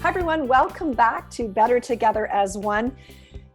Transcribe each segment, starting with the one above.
Hi, everyone. Welcome back to Better Together as One.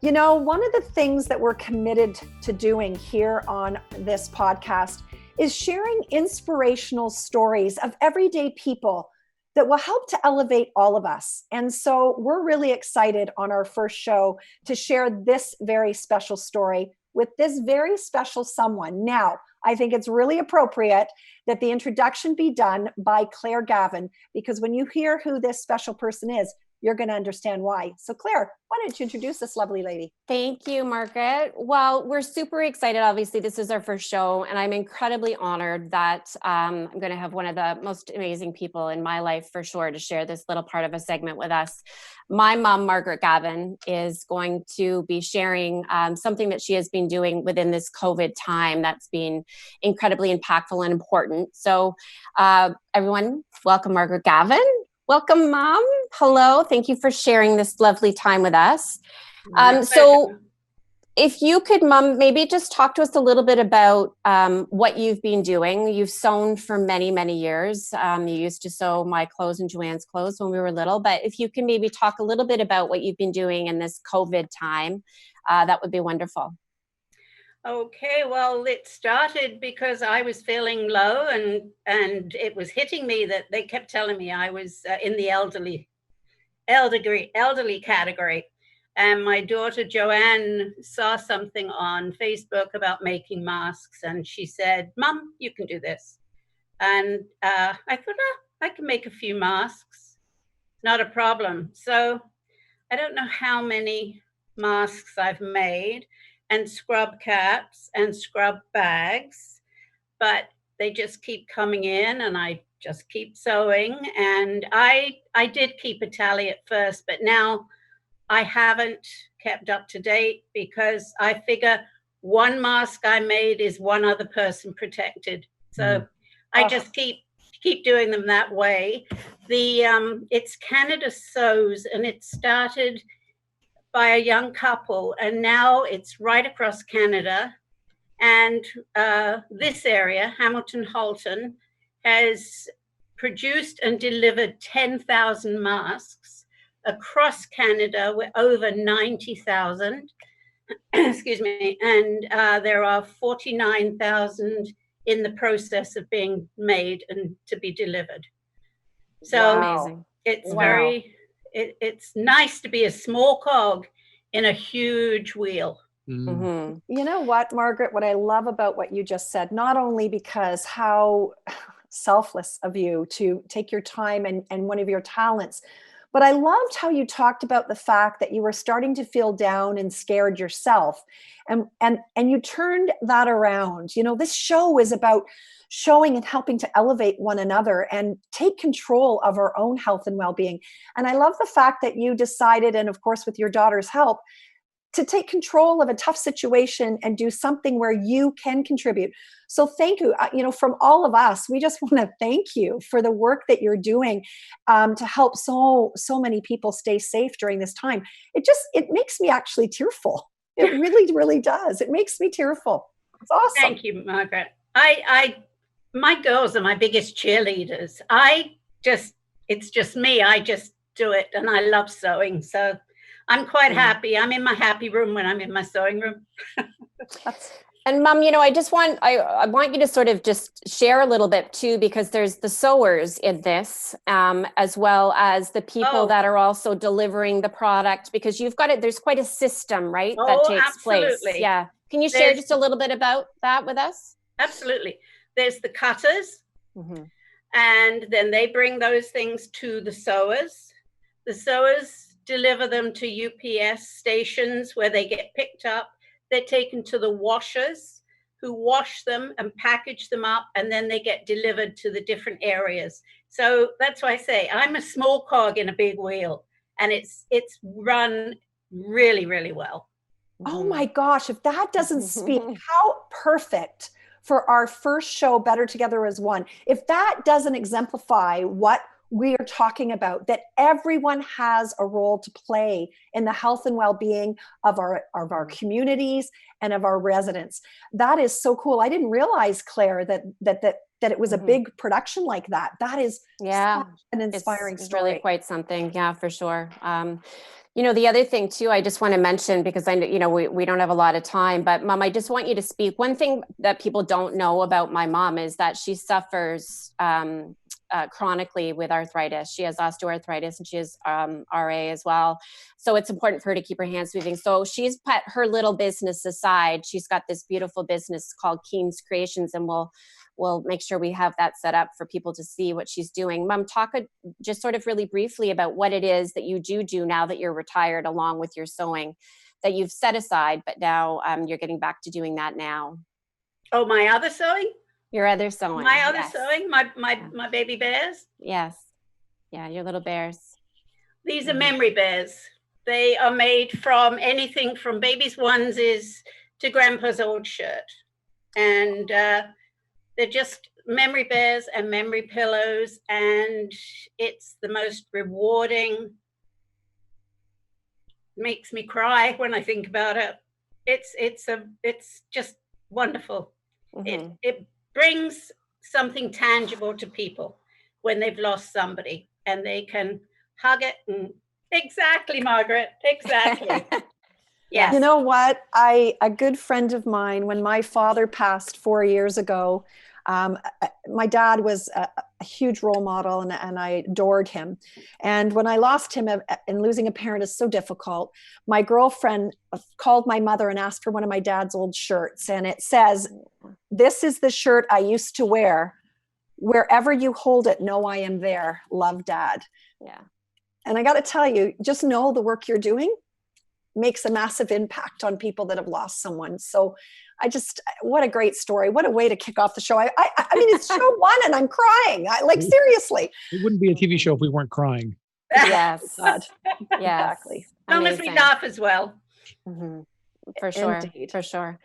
You know, one of the things that we're committed to doing here on this podcast is sharing inspirational stories of everyday people that will help to elevate all of us. And so we're really excited on our first show to share this very special story with this very special someone. Now, I think it's really appropriate that the introduction be done by Claire Gavin, because when you hear who this special person is, you're going to understand why. So Claire, why don't you introduce this lovely lady? Thank you, Margaret. Well, we're super excited. Obviously, this is our first show, and I'm incredibly honored that I'm going to have one of the most amazing people in my life for sure to share this little part of a segment with us. My mom, Margaret Gavin, is going to be sharing something that she has been doing within this COVID time that's been incredibly impactful and important. So everyone, welcome Margaret Gavin. Welcome, Mom. Hello. Thank you for sharing this lovely time with us. So if you could, Mom, maybe just talk to us a little bit about what you've been doing. You've sewn for many, many years. You used to sew my clothes and Joanne's clothes when we were little, but if you can maybe talk a little bit about what you've been doing in this COVID time, that would be wonderful. Okay, well, it started because I was feeling low and it was hitting me that they kept telling me I was in the elderly category. And my daughter Joanne saw something on Facebook about making masks, and she said, "Mom, you can do this." And I thought, I can make a few masks, not a problem. So I don't know how many masks I've made, and scrub caps and scrub bags, but they just keep coming in and I just keep sewing. And I did keep a tally at first, but now I haven't kept up to date because I figure one mask I made is one other person protected. So I just keep doing them that way. It's Canada Sews, and it started by a young couple, and now it's right across Canada. And this area, Hamilton Halton, has produced and delivered 10,000 masks across Canada. We're over 90,000, excuse me, and there are 49,000 in the process of being made and to be delivered. So Amazing. It's it's nice to be a small cog in a huge wheel. Mm-hmm. You know what, Margaret, what I love about what you just said, not only because how selfless of you to take your time and one of your talents, but I loved how you talked about the fact that you were starting to feel down and scared yourself. And you turned that around. You know, this show is about showing and helping to elevate one another and take control of our own health and well-being. And I love the fact that you decided, and of course with your daughter's help, to take control of a tough situation and do something where you can contribute. So thank you. You know, from all of us, we just want to thank you for the work that you're doing to help so many people stay safe during this time. It makes me actually tearful. It really, really does. It makes me tearful. It's awesome. Thank you, Margaret. My girls are my biggest cheerleaders. It's just me. I just do it, and I love sewing. So I'm quite happy. I'm in my happy room when I'm in my sewing room. And Mom, you know, I want you to sort of just share a little bit too, because there's the sewers in this, as well as the people that are also delivering the product, because you've got it. There's quite a system, right? That takes absolutely. place. Yeah. Can you share just a little bit about that with us? Absolutely. There's the cutters, and then they bring those things to the sewers. The sewers deliver them to UPS stations where they get picked up. They're taken to the washers, who wash them and package them up, and then they get delivered to the different areas. So that's why I say I'm a small cog in a big wheel, and it's run really, really well. Oh my gosh, if that doesn't speak, how perfect for our first show, Better Together as One. If that doesn't exemplify what we are talking about, that everyone has a role to play in the health and well-being of our communities and of our residents. That is so cool. I didn't realize, Claire, that it was a big production like that. That is such an inspiring story. Really quite something. Yeah, for sure. The other thing too, I just want to mention, because I know, we don't have a lot of time, but Mom, I just want you to speak. One thing that people don't know about my mom is that she suffers chronically with arthritis. She has osteoarthritis and she has RA as well. So it's important for her to keep her hands moving. So she's put her little business aside. She's got this beautiful business called Keen's Creations, and we'll make sure we have that set up for people to see what she's doing. Mom, talk just sort of really briefly about what it is that you do now that you're retired, along with your sewing that you've set aside, but now you're getting back to doing that now. Oh, my other sewing? Your other sewing. My other sewing, my baby bears? Yes. Yeah, your little bears. These are memory bears. They are made from anything from baby's onesies to grandpa's old shirt. And they're just memory bears and memory pillows, and it's the most rewarding. Makes me cry when I think about it. It's just wonderful. It brings something tangible to people when they've lost somebody, and they can hug it. And exactly, Margaret, exactly. Yes. You know what? A good friend of mine, when my father passed 4 years ago, my dad was a huge role model, and I adored him. And when I lost him, and losing a parent is so difficult, my girlfriend called my mother and asked for one of my dad's old shirts. And it says, "This is the shirt I used to wear. Wherever you hold it, know I am there. Love, Dad." Yeah. And I got to tell you, just know the work you're doing makes a massive impact on people that have lost someone. So what a great story. What a way to kick off the show. I mean, it's show one and I'm crying. Seriously. It wouldn't be a TV show if we weren't crying. Yes. God. Yes. Exactly. As long as we laugh as well. Mm-hmm. For sure. Indeed. For sure.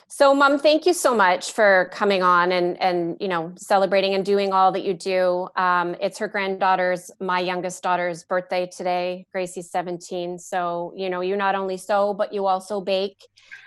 So Mom, thank you so much for coming on and celebrating and doing all that you do. It's her granddaughter's, my youngest daughter's birthday today. Gracie's 17. So, you not only sew, but you also bake,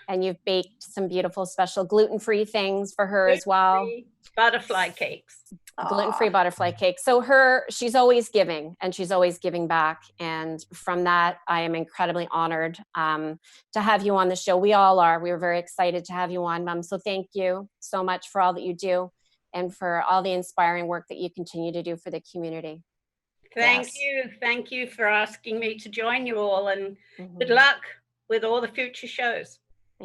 and you've baked some beautiful special gluten-free things for her as well. Butterfly cakes. Gluten-free butterfly cake. So she's always giving, and she's always giving back. And from that, I am incredibly honored to have you on the show. We all are. We were very excited to have you on, Mom. So thank you so much for all that you do and for all the inspiring work that you continue to do for the community. Thank you. Thank you for asking me to join you all, and good luck with all the future shows.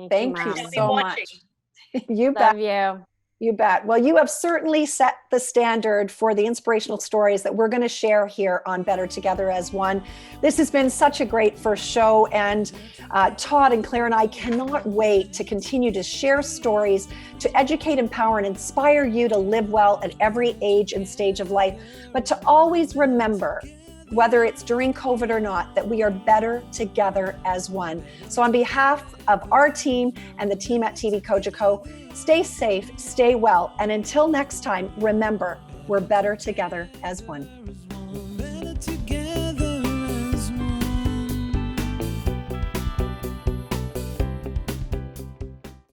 Thank you so much. You bet. Love you. You bet. Well, you have certainly set the standard for the inspirational stories that we're going to share here on Better Together as One. This has been such a great first show, and Todd and Claire and I cannot wait to continue to share stories to educate, empower, and inspire you to live well at every age and stage of life, but to always remember, whether it's during COVID or not, that we are better together as one. So on behalf of our team and the team at TV Kojiko, stay safe, stay well, and until next time, remember, we're better together as one.